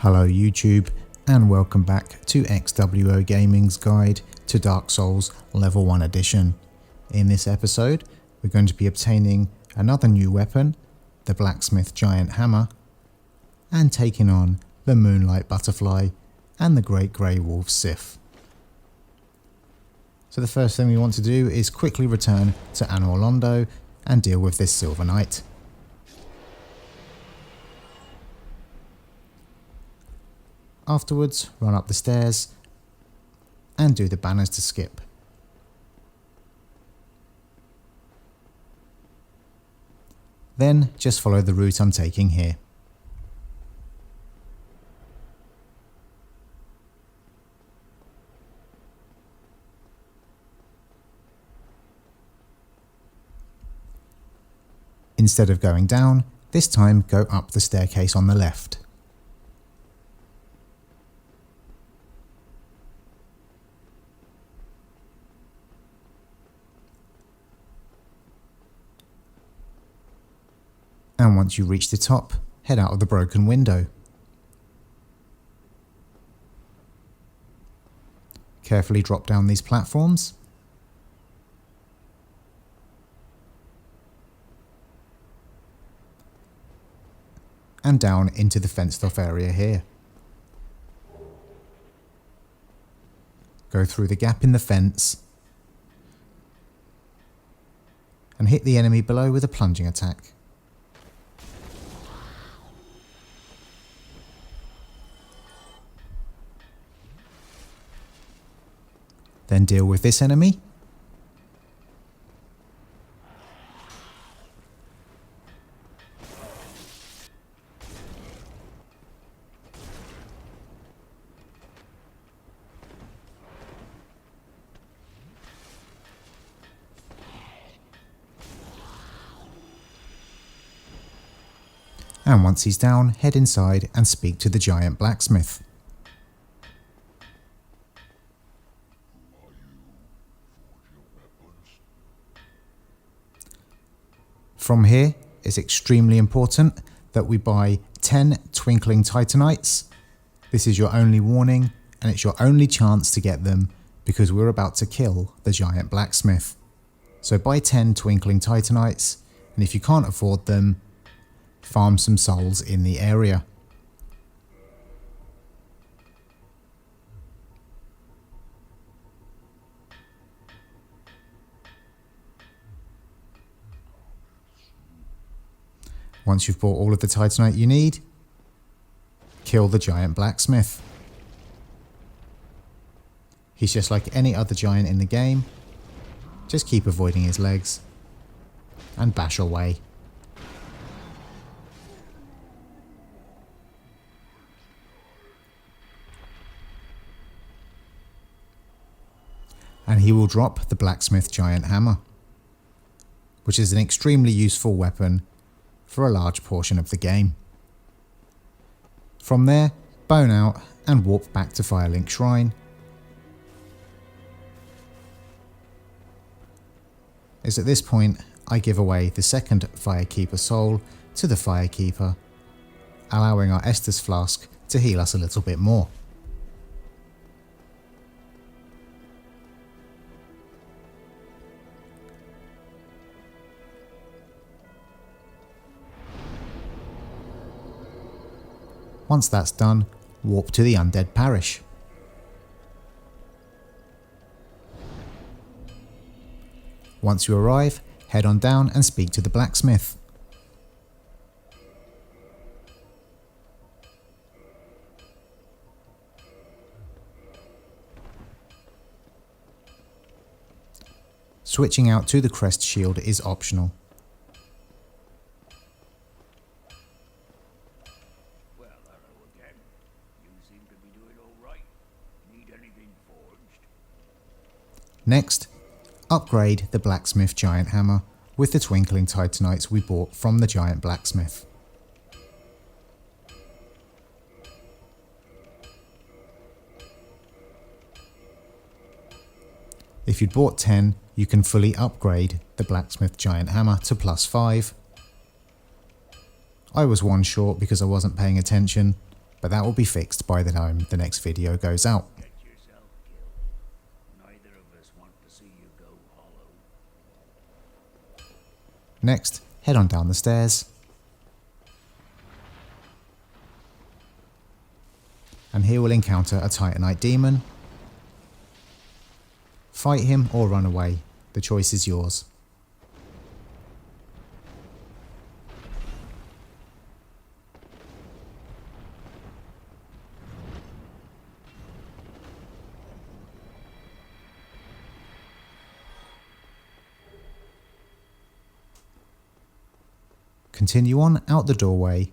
Hello YouTube, and welcome back to XWO Gaming's guide to Dark Souls Level 1 Edition. In this episode, we're going to be obtaining another new weapon, the BLACKSMITH GIANT HAMMER, and taking on the MOONLIGHT BUTTERFLY and the GREAT GRey WOLF SIF. So the first thing we want to do is quickly return to Anor Londo and deal with this Silver Knight. Afterwards, run up the stairs and do the banners to skip. Then just follow the route I'm taking here. Instead of going down, this time go up the staircase on the left. And once you reach the top, head out of the broken window. Carefully drop down these platforms. And down into the fenced off area here. Go through the gap in the fence and hit the enemy below with a plunging attack. Then deal with this enemy. And once he's down, head inside and speak to the giant blacksmith. From here, it's extremely important that we buy 10 twinkling titanites. This is your only warning, and it's your only chance to get them because we're about to kill the giant blacksmith. So buy 10 twinkling titanites, and if you can't afford them, farm some souls in the area. Once you've bought all of the titanite you need, kill the giant blacksmith. He's just like any other giant in the game. Just keep avoiding his legs and bash away. And he will drop the BLACKSMITH GIANT HAMMER, which is an extremely useful weapon for a large portion of the game. From there, bone out and warp back to Firelink Shrine. It's at this point I give away the second Firekeeper soul to the Firekeeper, allowing our Estus Flask to heal us a little bit more. Once that's done, warp to the Undead Parish. Once you arrive, head on down and speak to the blacksmith. Switching out to the crest shield is optional. Next, upgrade the BLACKSMITH GIANT HAMMER with the twinkling titanites we bought from the giant blacksmith. If you'd bought 10, you can fully upgrade the BLACKSMITH GIANT HAMMER to +5. I was one short because I wasn't paying attention, but that will be fixed by the time the next video goes out. Get yourself killed. Neither of us want to see you go hollow. Next, head on down the stairs. And here we'll encounter a Titanite demon. Fight him or run away, the choice is yours. Continue on out the doorway.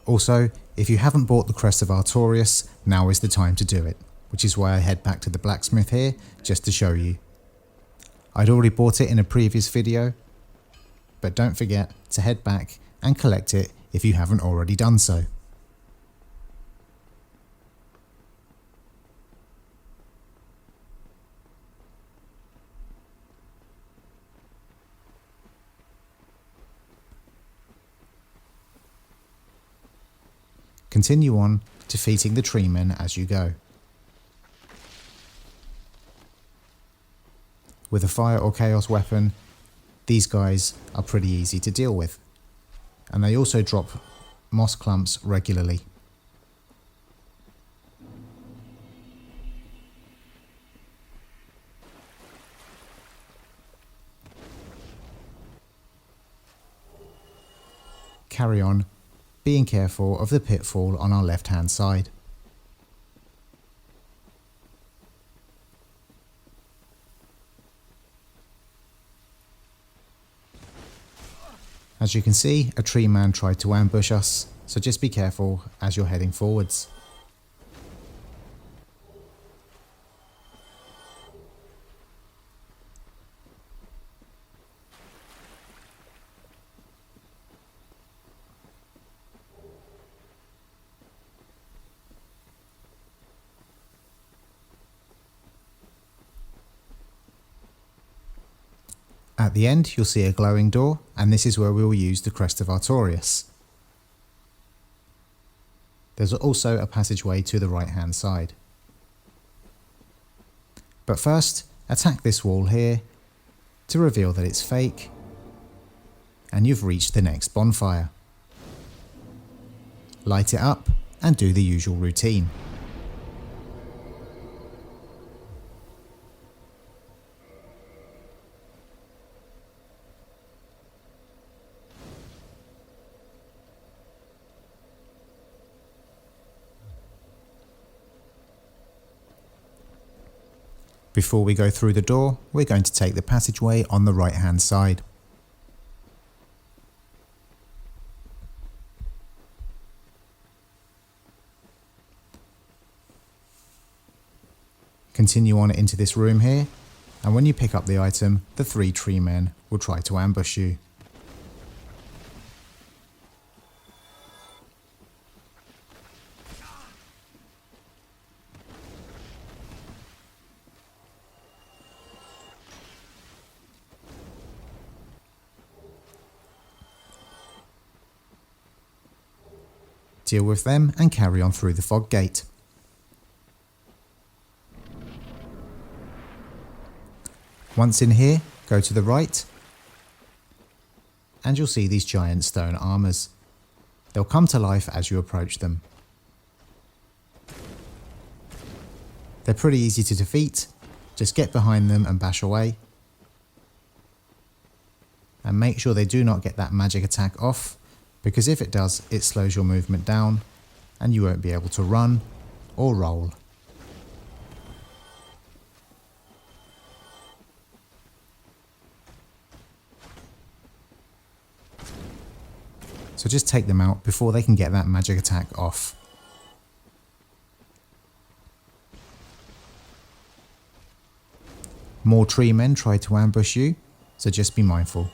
Also, if you haven't bought the Crest of Artorias, now is the time to do it, which is why I head back to the blacksmith here, just to show you. I'd already bought it in a previous video, but don't forget to head back and collect it if you haven't already done so. Continue on, defeating the tree men as you go. With a fire or chaos weapon, these guys are pretty easy to deal with, and they also drop moss clumps regularly. Carry on, being careful of the pitfall on our left hand side. As you can see, a tree man tried to ambush us, so just be careful as you're heading forwards. At the end, you'll see a glowing door, and this is where we will use the Crest of Artorias. There's also a passageway to the right hand side. But first, attack this wall here to reveal that it's fake, and you've reached the next bonfire. Light it up and do the usual routine. Before we go through the door, we're going to take the passageway on the right hand side. Continue on into this room here, and when you pick up the item, the 3 tree men will try to ambush you. Deal with them and carry on through the fog gate. Once in here, go to the right and you'll see these giant stone armors. They'll come to life as you approach them. They're pretty easy to defeat, just get behind them and bash away. And make sure they do not get that magic attack off, because if it does, it slows your movement down and you won't be able to run or roll. So just take them out before they can get that magic attack off. More tree men try to ambush you, so just be mindful.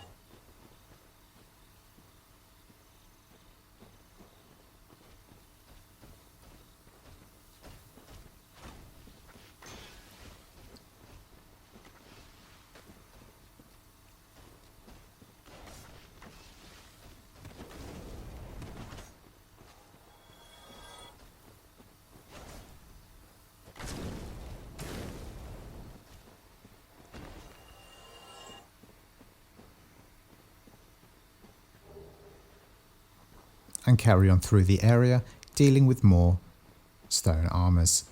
And carry on through the area, dealing with more stone armors.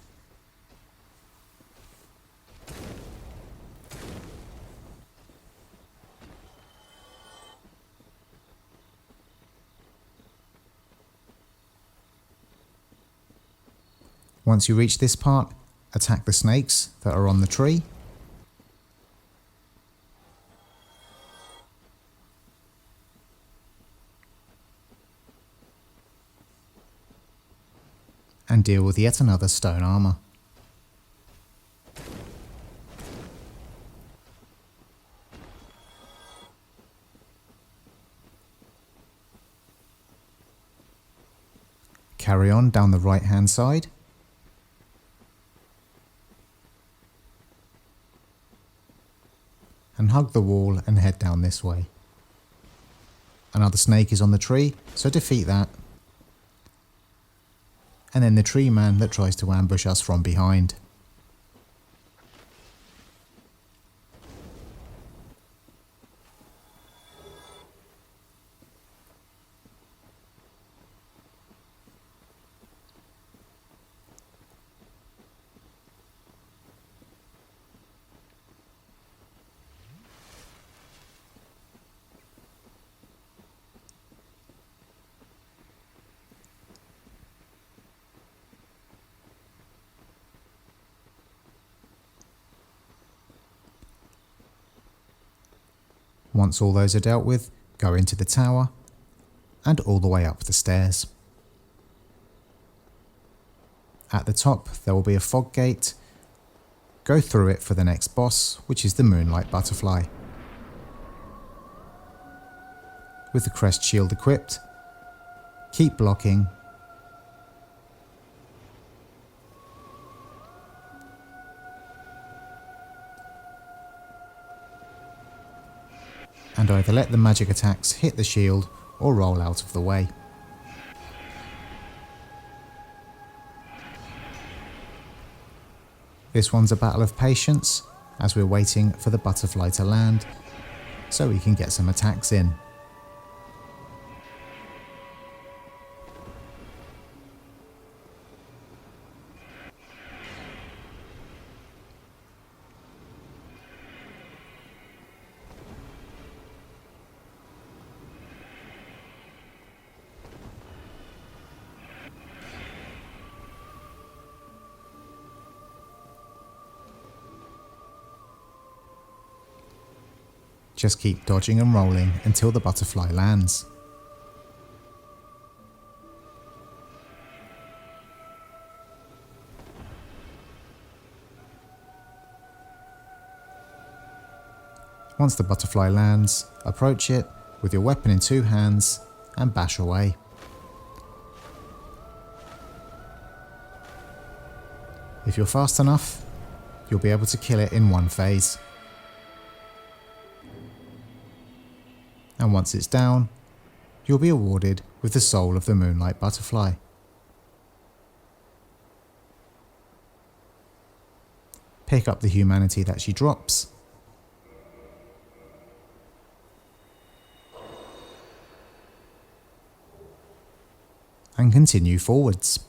Once you reach this part, attack the snakes that are on the tree. And deal with yet another stone armor. Carry on down the right hand side. And hug the wall and head down this way. Another snake is on the tree, so defeat that. And then the tree man that tries to ambush us from behind. Once all those are dealt with, go into the tower and all the way up the stairs. At the top there will be a fog gate. Go through it for the next boss, which is the Moonlight Butterfly. With the crest shield equipped, keep blocking. And either let the magic attacks hit the shield or roll out of the way. This one's a battle of patience, as we're waiting for the butterfly to land, so we can get some attacks in. Just keep dodging and rolling until the butterfly lands. Once the butterfly lands, approach it with your weapon in two hands and bash away. If you're fast enough, you'll be able to kill it in one phase. And once it's down, you'll be awarded with the soul of the Moonlight Butterfly. Pick up the humanity that she drops, and continue forwards.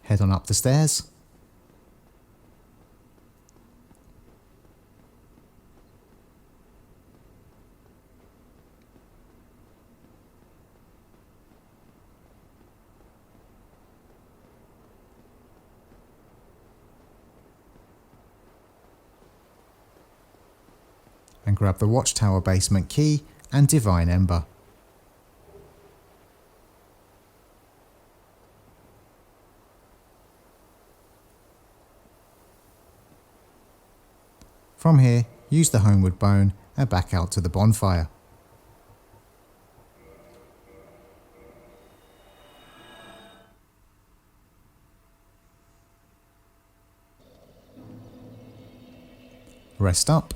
Head on up the stairs. And grab the watchtower basement key and divine ember. From here, use the homeward bone and back out to the bonfire. Rest up,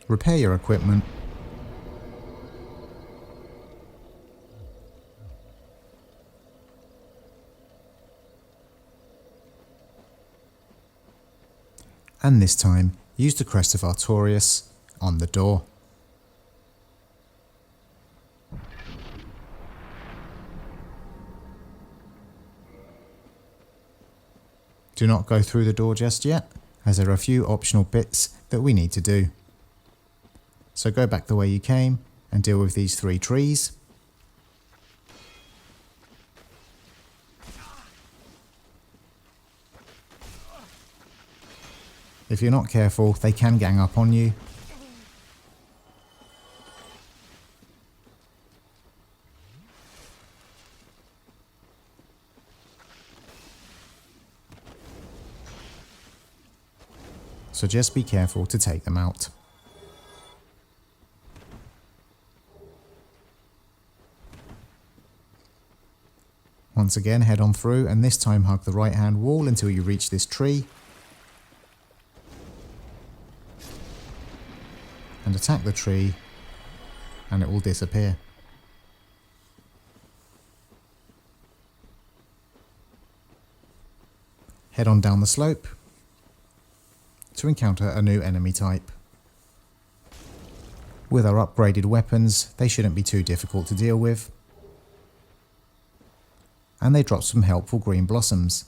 repair your equipment, and this time use the crest of Artorias on the door. Do not go through the door just yet, as there are a few optional bits that we need to do. So go back the way you came and deal with these 3 trees. If you're not careful, they can gang up on you. So just be careful to take them out. Once again, head on through and this time hug the right hand wall until you reach this tree. And attack the tree and it will disappear. Head on down the slope to encounter a new enemy type. With our upgraded weapons, they shouldn't be too difficult to deal with. And they drop some helpful green blossoms.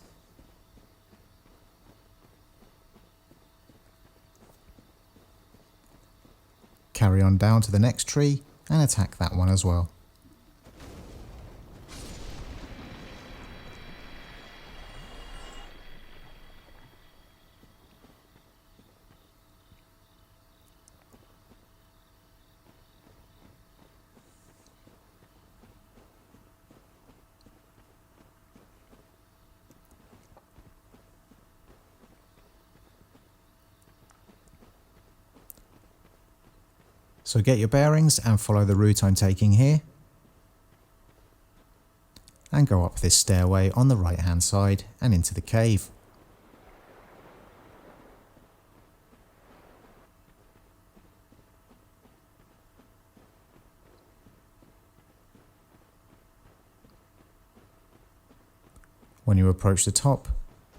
Carry on down to the next tree and attack that one as well. So get your bearings and follow the route I'm taking here. And go up this stairway on the right hand side and into the cave. When you approach the top,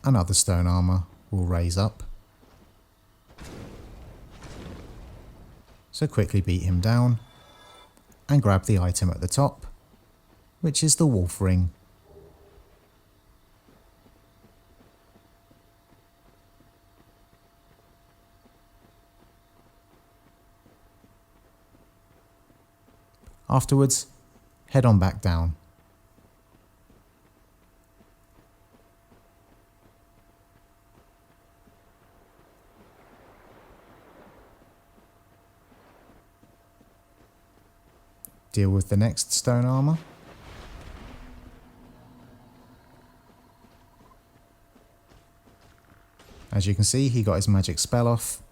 another stone armor will raise up. So quickly beat him down and grab the item at the top, which is the wolf ring. Afterwards, head on back down. Deal with the next stone armor. As you can see, he got his magic spell off.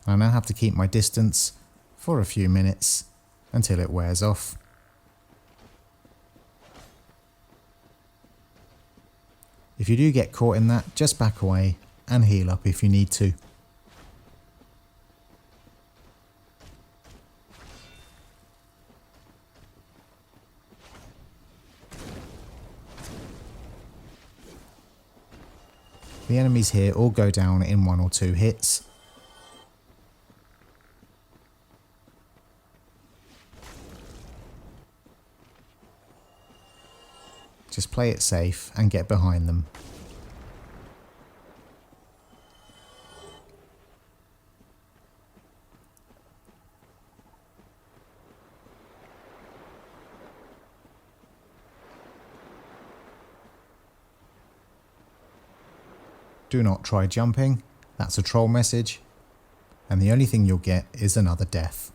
I now have to keep my distance for a few minutes until it wears off. If you do get caught in that, just back away and heal up if you need to. The enemies here all go down in 1 or 2 hits. Just play it safe and get behind them. Do not try jumping, that's a troll message, and the only thing you'll get is another death.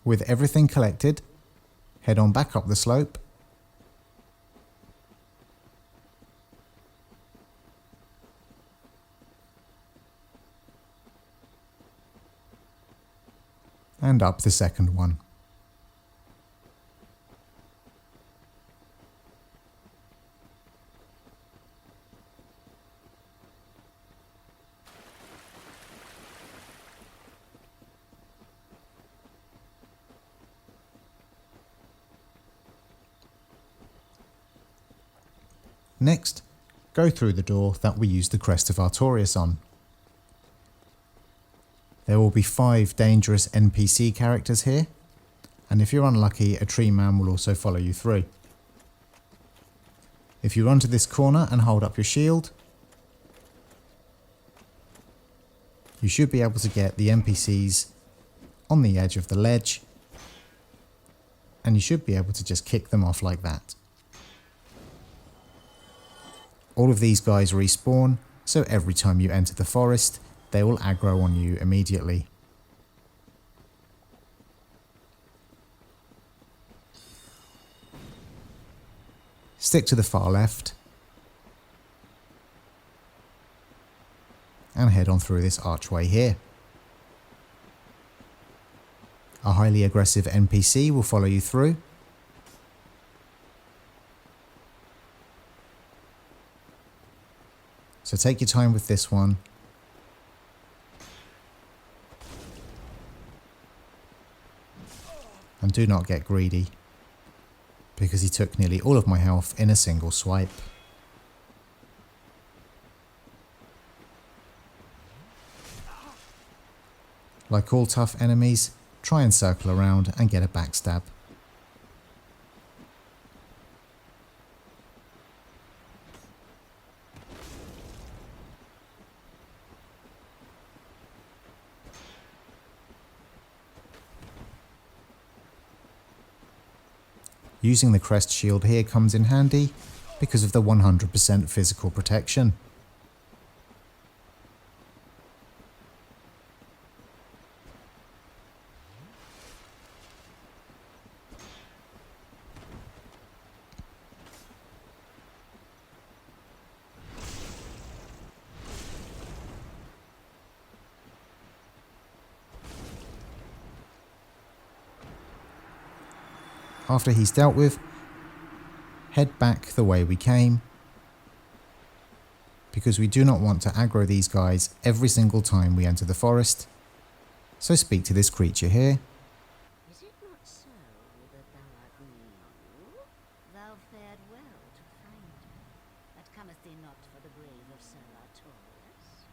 With everything collected, head on back up the slope and up the second one. Next, go through the door that we used the Crest of Artorias on. There will be 5 dangerous NPC characters here, and if you're unlucky, a tree man will also follow you through. If you run to this corner and hold up your shield, you should be able to get the NPCs on the edge of the ledge, and you should be able to just kick them off like that. All of these guys respawn, so every time you enter the forest, they will aggro on you immediately. Stick to the far left and head on through this archway here. A highly aggressive NPC will follow you through. So take your time with this one. And do not get greedy, because he took nearly all of my health in a single swipe. Like all tough enemies, try and circle around and get a backstab. Using the crest shield here comes in handy because of the 100% physical protection. After he's dealt with, head back the way we came, because we do not want to aggro these guys every single time we enter the forest. So speak to this creature here. Is it not so that thou art new? Thou fared well to find me, but cometh thee not for the grave of Sir Artorias?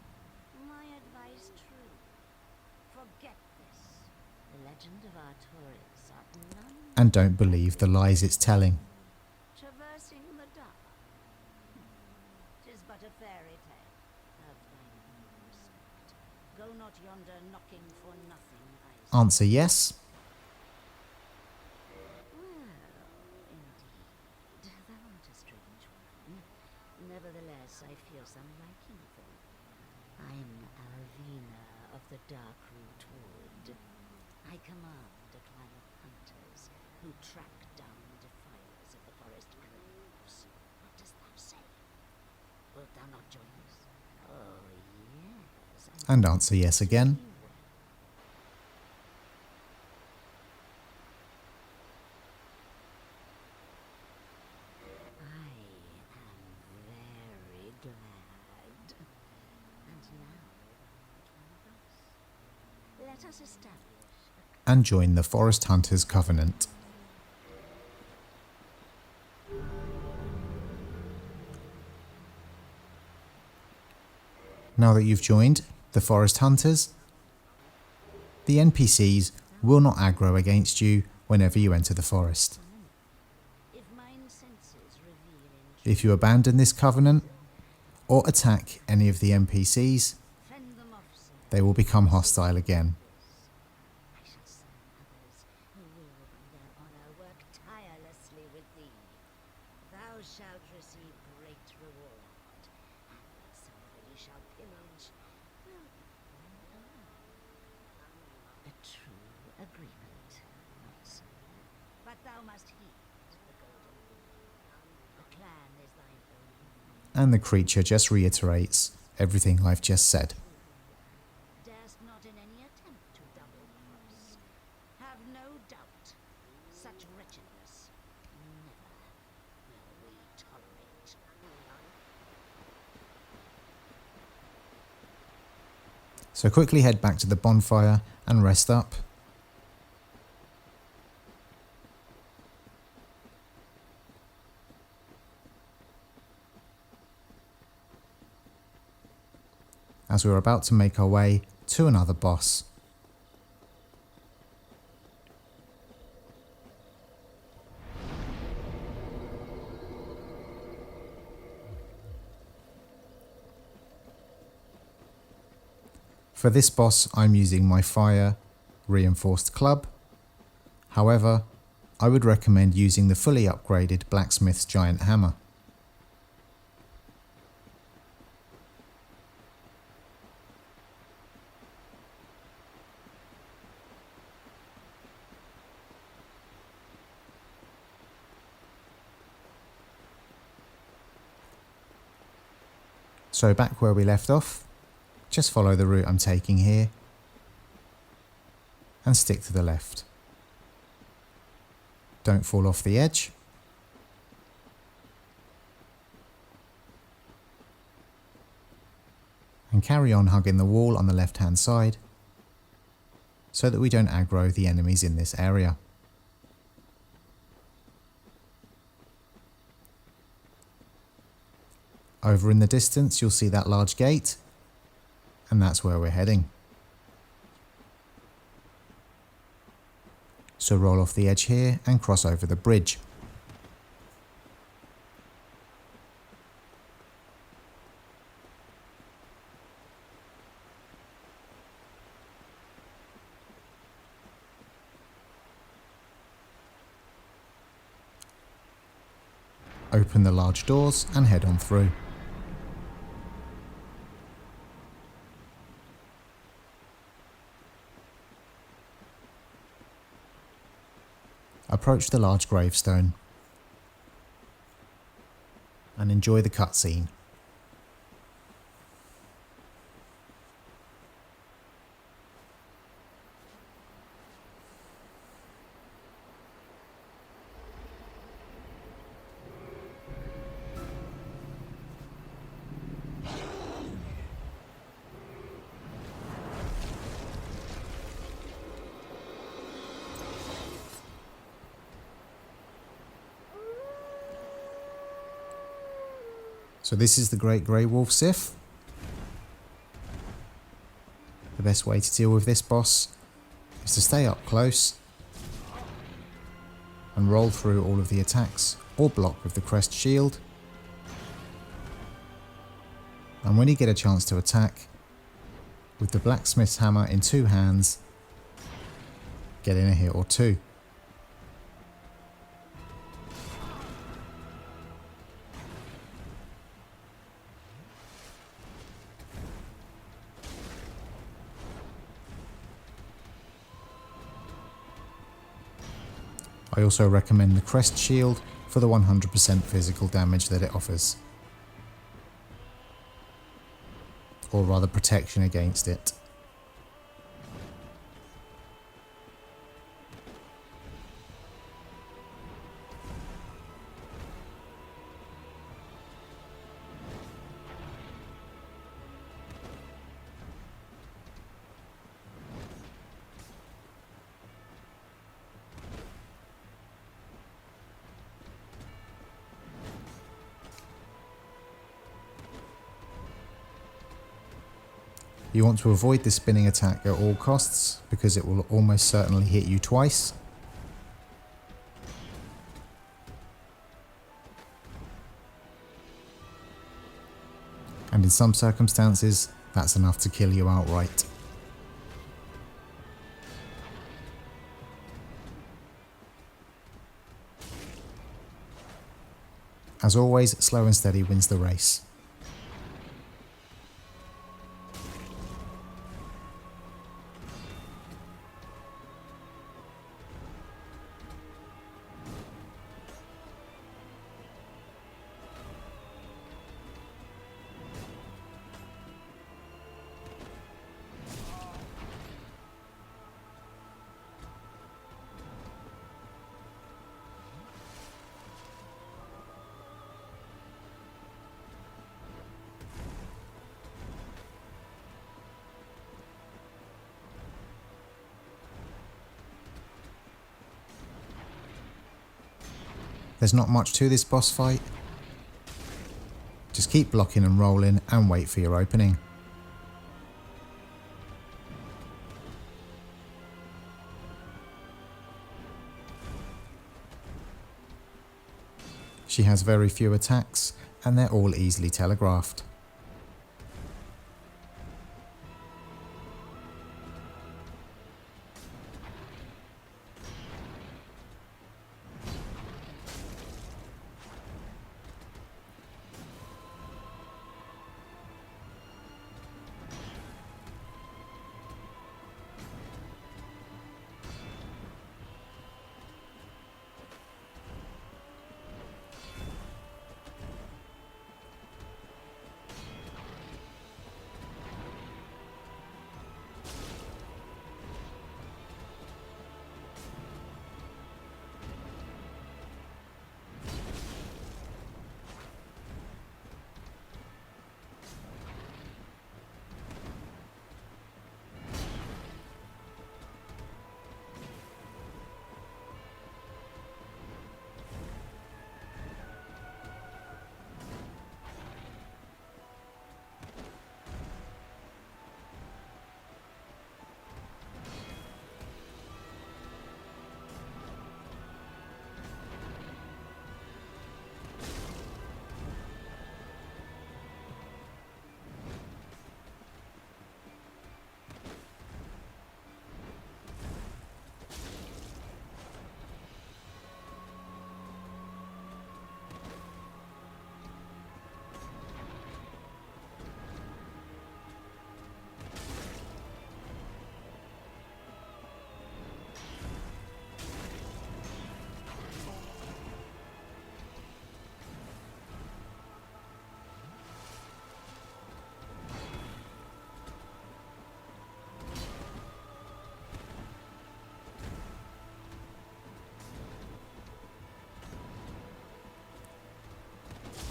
My advice true. Forget this. The legend of Artorias art none. And don't believe the lies it's telling. Traversing the dark. 'Tis but a fairy tale. Have thine own respect. Go not yonder knocking for nothing, I say. Answer yes. Well, indeed, thou art a strange one. Nevertheless, I feel some liking for thee. I'm Alvina of the Darkroot Wood. I command a clan of hunters who track down defilers of the forest graves. What dost thou say? Wilt thou not join us? Oh, yes. And answer yes again. I am very glad. And now thou art one of us. Let us establish a And join the Forest Hunters Covenant. Now that you've joined the Forest Hunters, the NPCs will not aggro against you whenever you enter the forest. if mine senses reveal If you abandon this covenant or attack any of the NPCs, fend them off, sir. they will become hostile again. I shall serve others who will, by their honor, work tirelessly with thee. Thou shalt receive great reward, and somebody shall pillage. Well, a true agreement. But thou must heed the golden rule. The clan is thine own. And the creature just reiterates everything I've just said. Darest not in any attempt to double cross. Have no doubt. Such wretchedness never will we tolerate. So quickly head back to the bonfire and rest up. As we're about to make our way to another boss. For this boss, I'm using my fire reinforced club. However, I would recommend using the fully upgraded Blacksmith's Giant Hammer. So back where we left off, just follow the route I'm taking here and stick to the left. Don't fall off the edge. And carry on hugging the wall on the left hand side so that we don't aggro the enemies in this area. Over in the distance you'll see that large gate, and that's where we're heading. So roll off the edge here and cross over the bridge. Open the large doors and head on through. Approach the large gravestone and enjoy the cutscene. So this is the Great Grey Wolf Sif. The best way to deal with this boss is to stay up close and roll through all of the attacks or block with the crest shield. And when you get a chance to attack, with the blacksmith's hammer in two hands, get in a hit or two. I also recommend the crest shield for the 100% physical damage that it offers. Or rather protection against it. You want to avoid the spinning attack at all costs because it will almost certainly hit you twice. And in some circumstances, that's enough to kill you outright. As always, slow and steady wins the race. There's not much to this boss fight. Just keep blocking and rolling and wait for your opening. She has very few attacks and they're all easily telegraphed.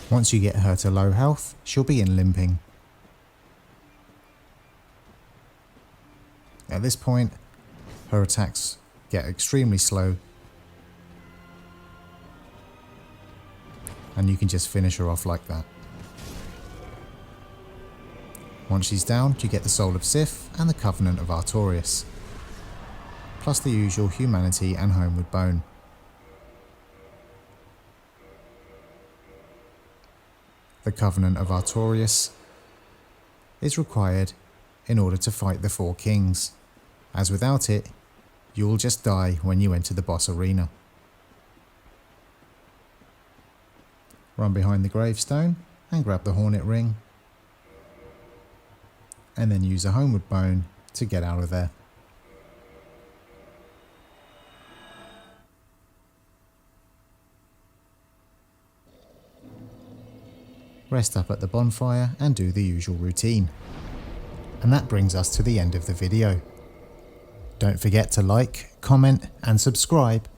Once you get her to low health, she'll begin limping. At this point, her attacks get extremely slow, and you can just finish her off like that. Once she's down, you get the Soul of Sif and the Covenant of Artorias, plus the usual humanity and Homeward Bone. The Covenant of Artorias is required in order to fight the Four Kings, as without it, you'll just die when you enter the boss arena. Run behind the gravestone and grab the Hornet Ring, and then use a Homeward Bone to get out of there. Rest up at the bonfire and do the usual routine. And that brings us to the end of the video. Don't forget to like, comment and subscribe,